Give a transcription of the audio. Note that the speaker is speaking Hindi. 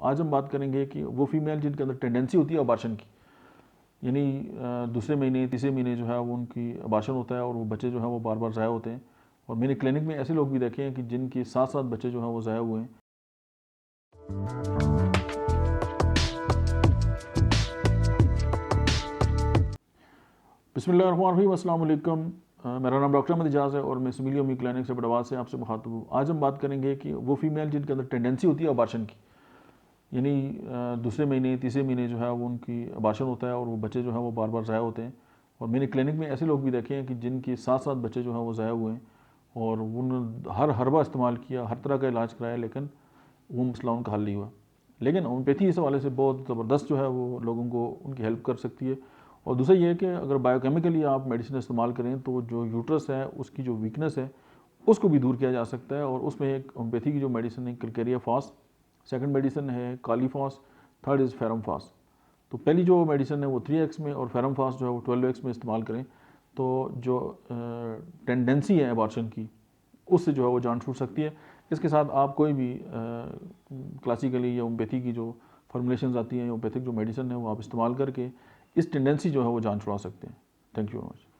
आज हम बात करेंगे कि वो फीमेल जिनके अंदर टेंडेंसी होती है अबार्शन की, यानी दूसरे महीने तीसरे महीने जो है वो उनकी अबार्शन होता है और वो बच्चे जो है वो बार बार ज़ाया होते हैं। और मैंने क्लिनिक में ऐसे लोग भी देखे हैं कि जिनके 7-7 बच्चे जो हैं वो ज़ाया हुए हैं। बिस्मिल्लाहिर्रहमानिर्रहीम, अस्सलाम वालेकुम। मेरा नाम डॉक्टर अहमद इजाज़ है और मैं सिमिलियो मी क्लिनिक से बड़वाज से आपसे मुखातब हूँ। आज हम बात करेंगे कि वो फीमेल जिनके अंदर टेंडेंसी होती है अबार्शन की, यानी दूसरे महीने तीसरे महीने जो है वो उनकी अबार्शन होता है और वो बच्चे जो हैं वो बार बार ज़ाया होते हैं। और मैंने क्लिनिक में ऐसे लोग भी देखे हैं कि जिनके 7-7 बच्चे जो हैं वो ज़ाया हुए हैं और उन हर हर्बा इस्तेमाल किया, हर तरह का इलाज कराया, लेकिन वो मसला उनका हल नहीं हुआ। लेकिन होम्योपैथी इस हवाले से बहुत ज़बरदस्त जो है वो लोगों को उनकी हेल्प कर सकती है। और दूसरा ये है कि अगर बायोकेमिकली आप मेडिसिन इस्तेमाल करें तो जो यूट्रस है उसकी जो वीकनेस है उसको भी दूर किया जा सकता है। और उसमें एक होम्योपैथी की जो मेडिसिन है कैलकेरिया फास, सेकंड मेडिसिन है कालीफास, थर्ड इज़ फेरमफास। तो पहली जो मेडिसिन है वो 3x में और फेरमफास जो है वो 12x में इस्तेमाल करें तो जो टेंडेंसी है अबॉर्शन की उससे जो है वो जान छूट सकती है। इसके साथ आप कोई भी क्लासिकली या होम्योपैथी की जो फॉर्मुलेशंस आती हैं, होम्योपैथिक जो मेडिसिन है वो आप इस्तेमाल करके इस टेंडेंसी जो है वो जान छुड़ा सकते हैं। Thank you very much.